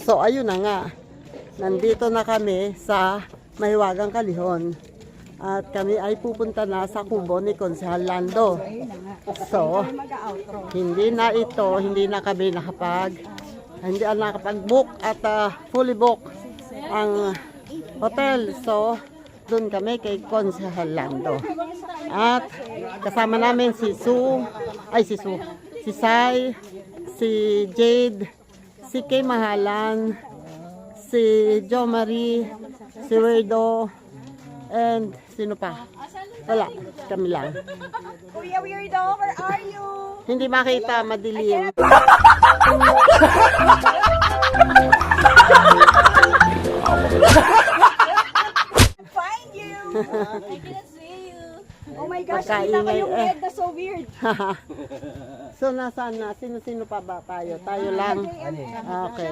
So ayun na nga, nandito na kami sa Mahiwagang Kalihon. At kami ay pupunta na sa kubo ni Konsehal Lando. So, hindi na kami hindi nakapag-book at fully book ang hotel. So, doon kami kay Konsehal Lando. At kasama namin si Sai, si Jade, si Kay Mahalan, si Jo Marie, si Weirdo, and sino pa? Wala, kami lang. Kuya Weirdo, where are you? Hindi makita, madilim. Find you! I cannot see you. Oh my gosh, Pagkaingay, nakita ko yung head na so weird. So, nasaan na? Sino-sino pa ba tayo? Tayo lang. Okay.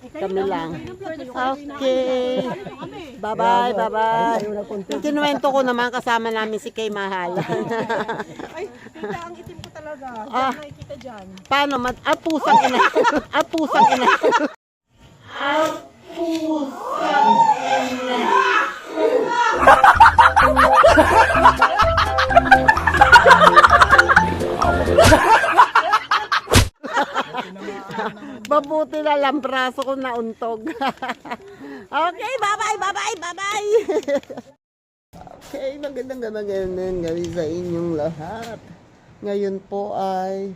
Kami lang. Okay. Bye-bye, bye-bye. Kinuwento ko naman kasama namin si Kay Mahalan. Ay, kita ang itim ko talaga. Ah. Diyan nakikita dyan. Paano? Pusang ina. Pusang ina. Pusang ina. Mabuti na lang braso ko nauntog. Okay, bye-bye, bye-bye, bye-bye. Okay, magandang gabi sa inyong lahat. Ngayon po ay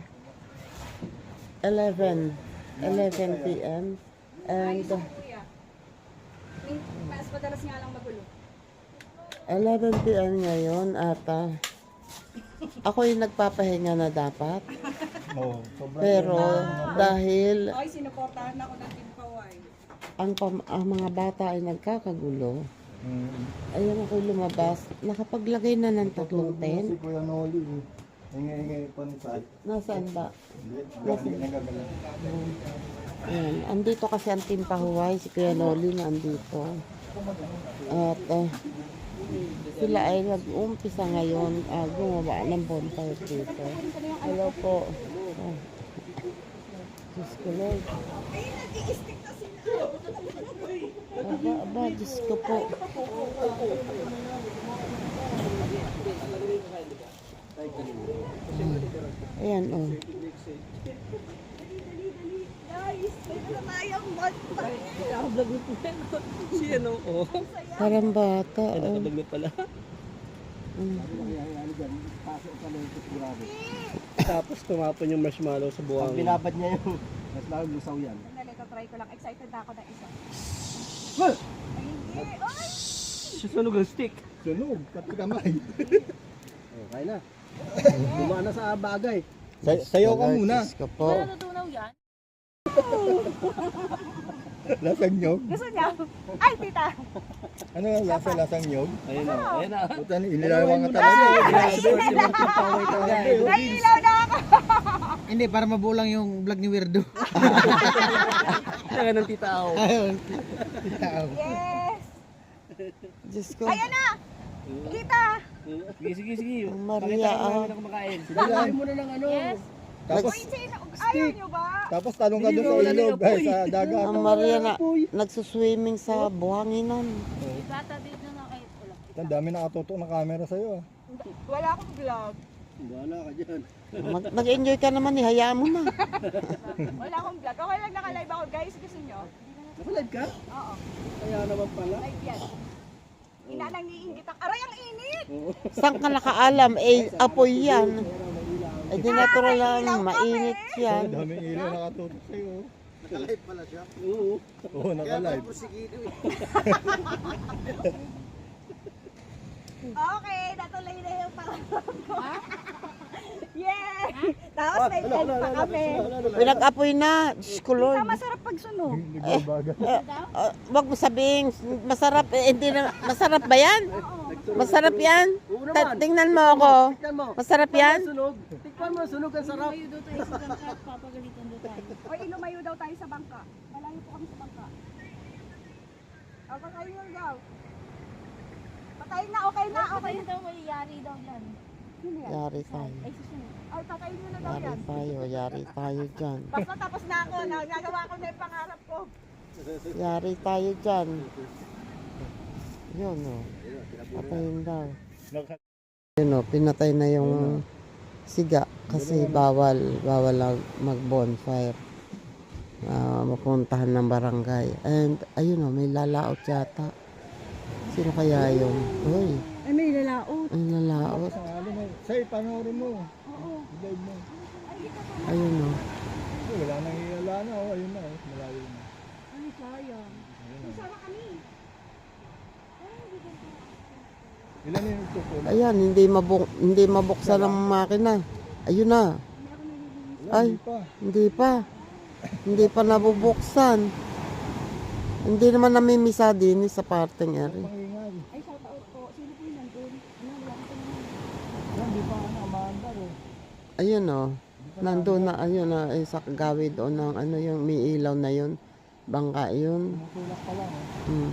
11 p.m. and Mas madalas nga lang magulo. 11 p.m. ngayon at ako yung nagpapahinga na dapat. Pero dahil Ay, sinuportahan ako ng Team Paway. ang mga bata ay nagkakagulo, ayun ako lumabas. Nakapaglagay na ng 3 tent. Si Kuya Noli, ingay-ingay pa ni Sal. Nasaan ba? Lagi nagagala. Ayan. Andito kasi ang Team Pahuway. Si Kuya Noli na andito. At sila ay nag-umpisa ngayon gumawa ng bonfire dito. Hello po. Diyos ko Lord. Aba, Diyos ko po. Ayan, oh. Guys, may tayong bonfire. Nakablog mo po yan. Siya no? Oh. Parang bata, oh. Nakablog mo pala. Tapos tumapon yung marshmallow sa Pag buwangin. binabad niya yung mas lalong lusaw yan. Sandali, try ko lang. Excited na ako ng isa. Huh! Ay, hindi. Ay! Susunog ang stick. Sunog, pati kamay. Okay na. Dumana sa bagay. Sayaw ka muna. Diyos ko po. Natutunaw yan? Lasang nyog. Gusto niya? Ay, tita! Ano nga lasang nyog? Ayun na. Ayun na. Puta, inilawan ka talaga. Naiilaw na ako! Hindi, para mabulang yung vlog ni Weirdo. Kaya ng tita ako. Yes! Diyos ko. Ayan na! Kita! Sige. Maria, Pakita mo kumakain. Sige mo na ng ano. Yes! Tapos, Ayaw niyo ba? tapos tanong ka doon sa ilog, ay sa dagat. Ang Maria na nagsuswimming sa buhanginan. Bata dito na kayo. Ang dami nakatutok na camera sa'yo. Wala akong vlog. Wala ka dyan. Nag-enjoy ka naman, hayaan mo na. Wala akong vlog. Okay lang naka-live ako guys. Gusto niyo? Nakalive ka? Oo. Kaya naman pala. Live yan. Inanang iingit ang... Aray, ang init! Saan ka nakaalam? Eh, apoy yan. Eh, di natural lang, mainit Ang yan. daming ilaw nakatutok sa'yo. Nakalive pala siya? Oo. Oo, nakalive. Okay, natuloy na yung pangarap ko. Yeah! Tapos may tent pa kami. Pinag-apoy na. Diyos ko Lord. Masarap pag sunog. Nagbabaga. Wag mo sabihin, masarap. Hindi na, masarap ba yan? Masarap yan? Tingnan mo ako. Tikman mo. Masarap yan? Sunog. Tikman mo, sunog ang sarap. O, ilumayo daw tayo sa bangka. Malayo po kami sa bangka. O, patayin mo daw. Patayin na, okay na, okay na. daw, may yari daw yan. Sino yan? Yari tayo. Ay, susunod. Ay, patayin mo na daw Yari yan. tayo. Yari tayo dyan. Basta tapos na ako, nagawa ko na yung pangarap ko. Yari tayo dyan. Yun o. Patayin daw. Yun o, pinatay na yung siga kasi bawal mag-bonfire. Mapuntahan ng barangay. And ayun o, may lalaot yata. Sino kaya yun? Uy, Ay, may lalaot. may lalaot. Say, panoorin mo. Live mo. Ayun o. Wala nang iala na. Ayun na. Malayo na. Ay, sayang. Sama kami. Ilan yung nagtutulog? Ayan, hindi mabuksan ang makina. Ayun na. Ay, Hindi pa. hindi pa nabubuksan. Hindi naman namimisa din sa parting area. Pangingay. Ay, shout out po. Sino po yung nandun? Ano, wala ko sa mga. Yan, di pa ano, maandar eh. Ayun o. Nandun na, ayun na, sa kagawid o ng ano yung may ilaw na yun. Bangka yun. Tulak pa lang eh. Mm.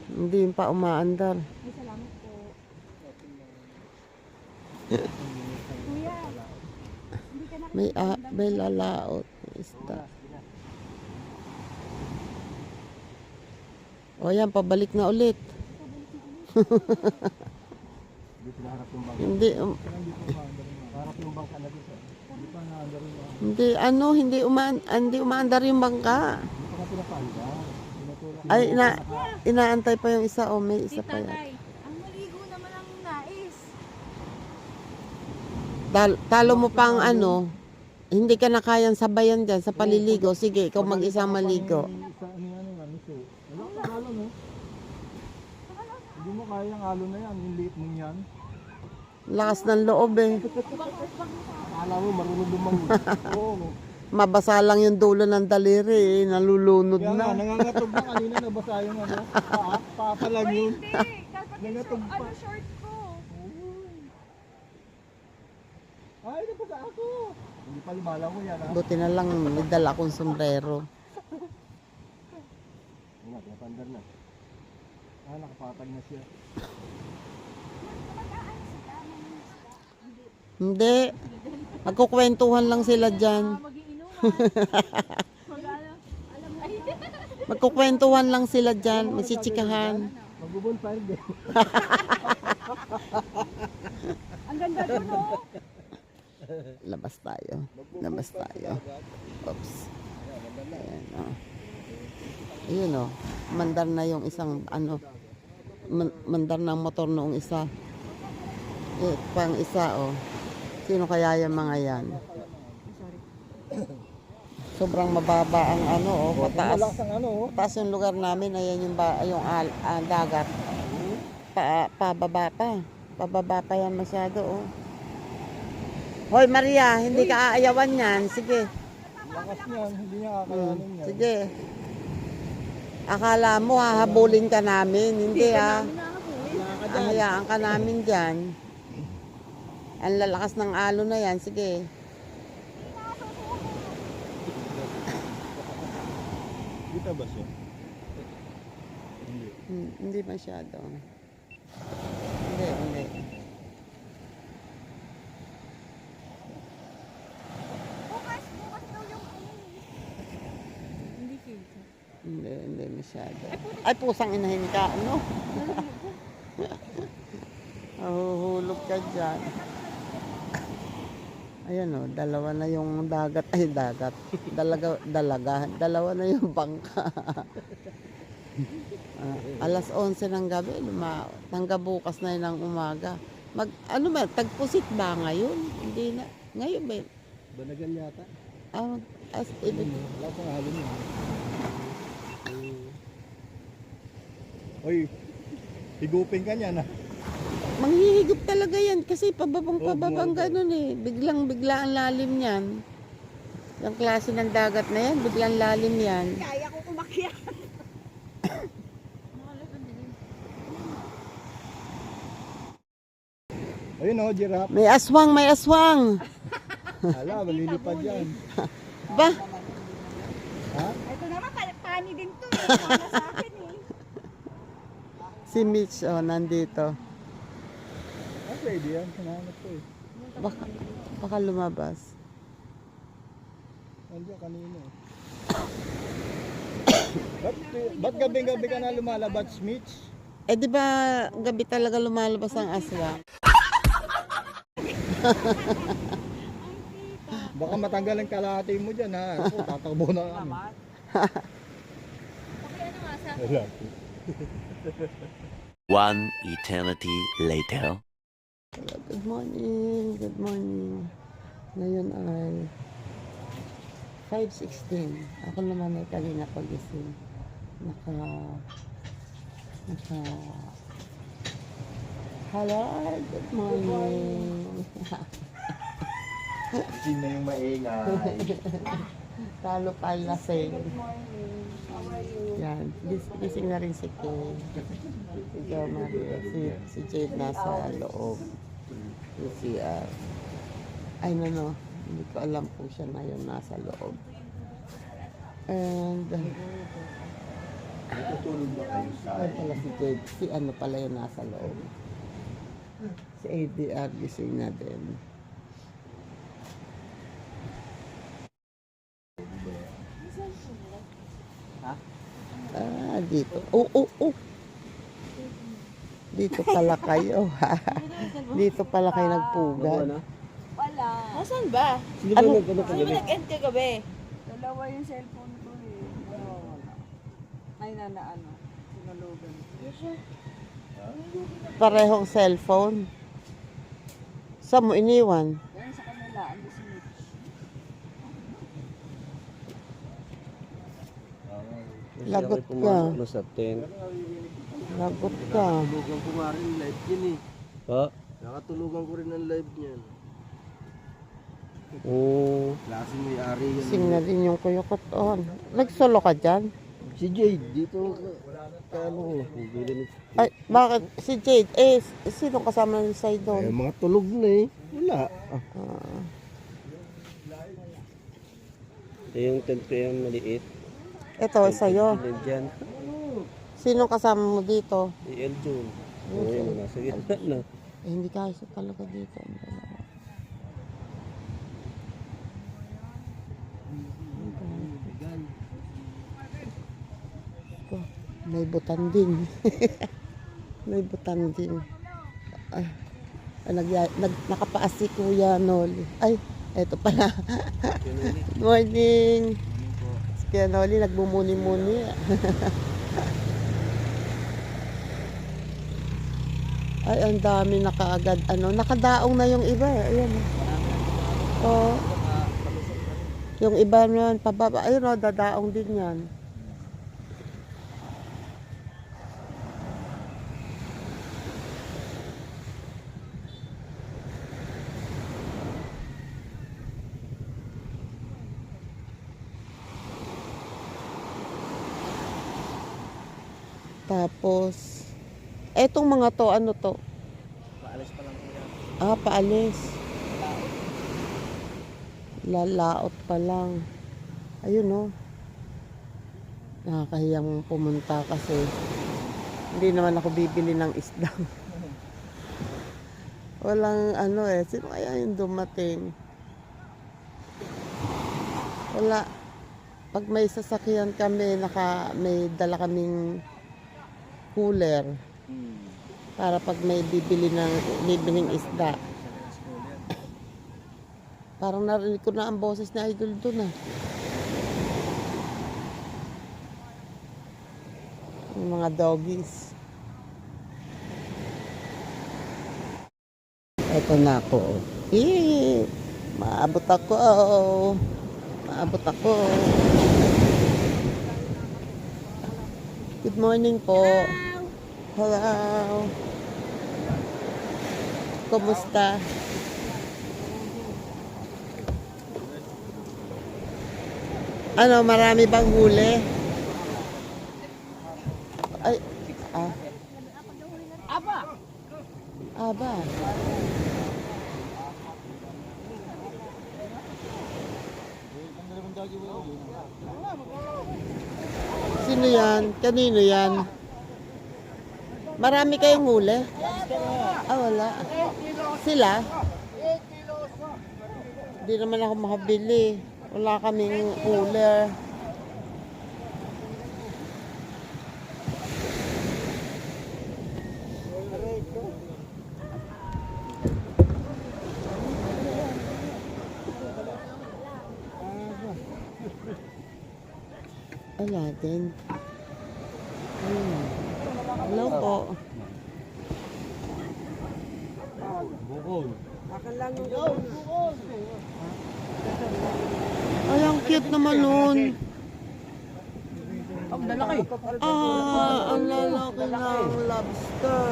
Hindi pa umaandar. Ay, salamat po. Kuya, hindi ka na May lalaot. May isda. O yan, pabalik na ulit. Hindi pinaharap yung bangka. Hindi, Hindi pa maandar yung bangka. Harap yung bangka na dito. Hindi pa naandar yung bangka. hindi umaandar yung bangka. Hindi pa na pinapanda. Tinutulak. Ay, inaantay pa yung isa. O, may isa pa yan. ang maligo naman ang nais. Talo mo pang ano, hindi ka na kayang sabayan dyan sa paliligo. Sige, ikaw mag-isa maligo. Isa, ano, so. Wala ka halo, no? Hindi mo kayang halo na yan. Yung liit mo yan. Lakas ng loob eh. Akala mo marunong lumangoy. Oo. Mabasa lang yung dulo ng daliri eh. Nalulunod Kaya nga, na. nangangatog na kanina nabasa yung ano. Paa pa lang yun. Hindi, dapat yung Nangatog pa. ano, short ko. Ay, nabasa ako. Hindi pa lumalang ko yan, ha? Buti na lang may dala akong sombrero. Nga, pinapandar na. Nakapatag na siya. Hindi. Magkukwentuhan lang sila dyan. Mag-iinom. Alam mo, Magkukwentuhan lang sila dyan. Masitsikahan. Magbubonfire din. ang ganda doon, oh. Labas tayo. Labas tayo. Oops. Ayan, oh. Ayun oh. Mandar na yung isang ano. Mandar na ang motor noong isa. Pang isa oh. Sino kaya yung mga yan? Sobrang mababa ang ano oh. Pataas. Malakas ang ano, oh. Pataas yung lugar namin. Ayan yung, dagat. Pababa pa. Pababa pa yan masyado oh. Hoy Maria, hindi ka aayawan yan. Sige. Lakas niyan, hindi niya kakayanin yan. Sige. Akala mo hahabulin ka namin. Hindi ah. Hayaan ka namin dyan. Ang lalakas ng alon na yan. Sige. Kita ba siya? Hindi. Hindi masyado. Hindi. Bukas daw yung ano. Hindi kita. Hindi masyado. Ay, pusang inahin ka. Ano? Nahuhulog ka dyan. Ayan o, dalawa na yung dagat. Ay, dagat. Dalaga. Dalawa na yung bangka. Alas 11 ng gabi, hanggang bukas na yun ng umaga. Ano ba, tagpusit ba ngayon? Hindi na. Ngayon ba? Banagan yata. Ibig. Wala pang halo niya. Oy, higupin ka niya na. Manghihigop talaga yan kasi pababang ganun eh. Bigla ang lalim yan. Yung klase ng dagat na yan, biglang lalim yan. Kaya ko kumakyat. Ayun oh, giraffe. May aswang! Hala, malilipad yan. Ba? Ito naman, pani din to. Para sa akin eh. Si Mitch, nandito. Pwede yan, hinahanap ko eh. Baka lumabas. Nandiyan kanina eh. Ba't gabi-gabi ka na lumalabas, Mitch? Eh di ba gabi talaga lumalabas ang aswang? Baka matanggal ang kalahati mo dyan, ha? Ako, tatakbo na kami. Wala. One eternity later. Good morning, good morning. Ngayon ay 5:16. Ako naman ay kanina pagising. Hello, good morning. Sino yung maingay? Talo palasing. Yan, gising na rin si Kay. Si Jo Maria, si Jade nasa loob. Si ay no, hindi ko alam po siya na yun nasa loob. And ay pala si Jade, si ano pala yun nasa loob. Si ADR gising na din. Dito. Oh. Dito pala kayo. Dito pala kayo nagpugad. Wala. Nasaan ba? Ano? Sino nag-end kagabi? Dalawa yung cellphone ko eh. Wala. Ay ano. Sinulugan. Parehong cellphone. Saan mo iniwan? Yan sa kanila. Ando si Mitch. Lagot ka. Sa 10. Lagot ka. Tulugan ko nga rin live yun eh. Pa? Nakatulugan ko rin ang live niyan. Oo. Klase mo yung-ari yun. Sing na din yung kuyukot on. Nagsolo ka dyan? Si Jade, dito ano, bibili ni... Ay, bakit? Si Jade, sino kasama ng side Eh, doon? mga tulog na eh. Wala. Ito yung 10 p.m. maliit. Ito, sa'yo. Dyan. Sino kasama mo dito? Si Eljun. Oo, yun. Nasa gitna na. Hindi kaya siya talaga dito. Ang dalawa. Oh, may butan din. May butan din. Nakapaas si Kuya Noli. Ay, eto pala. Good morning. Si Kuya Noli nagbumuni-muni. Ay, ang dami na kaagad. Nakadaong na yung iba. Ayan. Oh. Yung iba naman, pababa. Ayun, dadaong din yan. Tapos, etong mga to, ano to? Paalis pa lang po yan. Paalis. Lalaot pa lang. Ayun, no. Nakakahiyang pumunta kasi hindi naman ako bibili ng isda. Walang sino kaya yung dumating? Wala. Pag may sasakyan kami, may dala kaming cooler para pag may bibiling isda. Parang narinig ko na ang boses ni Idol doon Yung mga doggies. Eto na ako. Maabot ako. Maabot ako. Good morning po. Hello. Kumusta? Marami bang huli? Ay, Aba. Sino yan? Kanino yan? Marami kayong huli? Wala. Sila? Hindi naman ako makabili. Wala kaming cooler. Wala din. Ayun. Hello po. Bukol. Ay, ang cute naman nun. Ang lalaki. Ang lalaki ng lobster.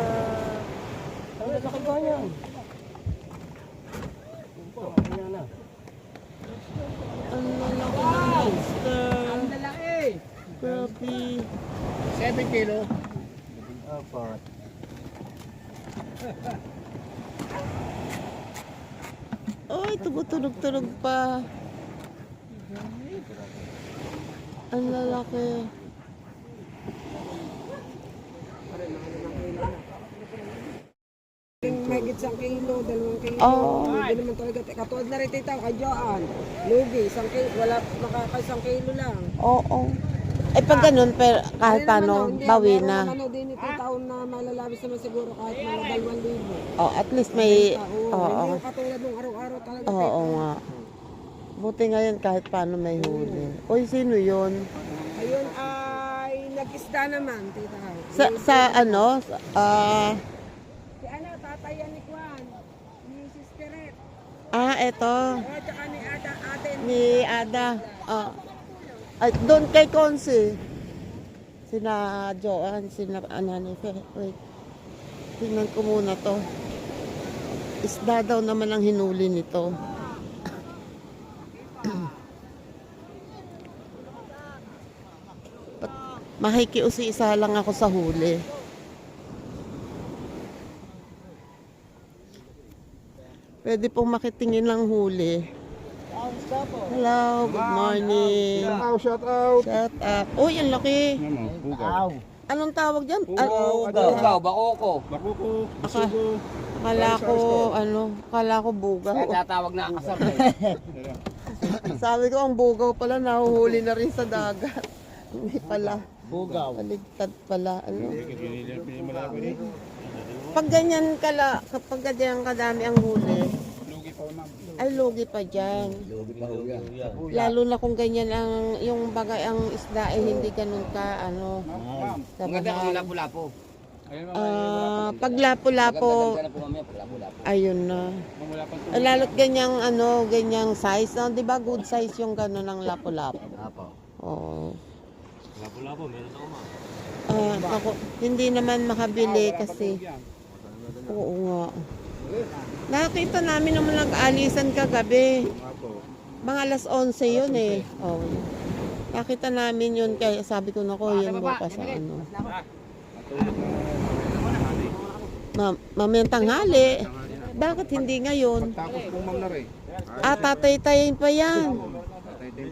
Ang lalaki ba niya? Ang lalaki ng lobster. Ang lalaki. Grabe. 7 kilo. Apat. Ay, tumutunog-tunog pa. Ang lalaki. Mahigit 1 kilo, 2 kilo. Oh. Hindi naman talaga. Katulad na rin tita, kay Joan. Lugi, 1 kilo. Wala, makaka 1 kilo lang. Oo. Eh, pag ganun, pero kahit paano, bawi na. Meron naman din ito taon na malalabis naman siguro kahit mga 2,000. Oh, at least may... Oo, Oo. hindi yung katulad nung araw-araw talaga. Oo nga. Buti ngayon kahit paano may huli. Uy, sino yun? Ayun ay nag-isda naman, tita. Sa ano? Si ano, tatay yan ni Juan. Ni Sisteret. Eto. O, tsaka ni ate. Ni Ada. Ay, doon kay Consi. Sina Joan, sina Anani. Wait. Tingnan ko muna to. Isda daw naman ang hinuli nito. Makikiusi-isa lang ako sa huli. Pwede pong makitingin ng huli. Hello, good morning. Shout out. Shut up. Uy, ang laki. Bugaw. Anong tawag dyan? Bugaw, bakoko. Bakuko. Akala ko bugaw. Tatawag na kasar. Sabi ko, ang bugaw pala, nahuhuli na rin sa dagat. Hindi pala. Bugaw. Baligtad pala. Ano? Pag ganyan kapag ganyan kadami ang huli, ay lugi pa dyan. Lalo na kung ganyan yung bagay ang isda ay hindi ganun ka, Maganda kung lapo-lapo. pag lapo-lapo, ayun na. Lalo't ganyang, ganyang size, di ba good size yung gano'n ng lapo-lapo? Oo. Lapo-lapo, meron ako hindi naman makabili kasi, oo nga. Nakita namin naman nag-alisan kagabi. Mga alas 11 yun eh. Oh. Nakita namin yun kaya sabi ko nako yun bukas sa ano. Mamayang tanghali. Bakit hindi ngayon? Tapos pumang na rin. Tatay-tayin pa yan.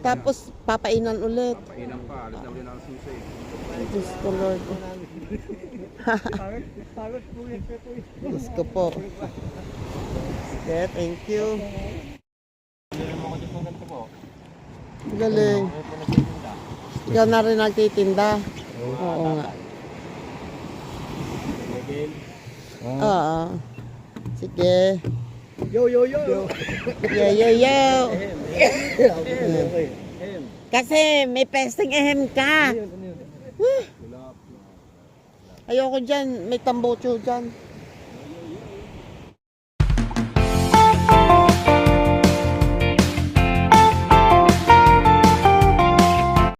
Tapos papainan ulit. Inang pa. Alas na uli na ang susi. Diyos ko Lord. Diyos ko po. Sige, thank you. Galing. Ikaw na rin nagtitinda. Oo nga. Oo. Sige. Yo. Yo. Kasi may pesting ehem ka. Ayoko dyan. May tambocho dyan.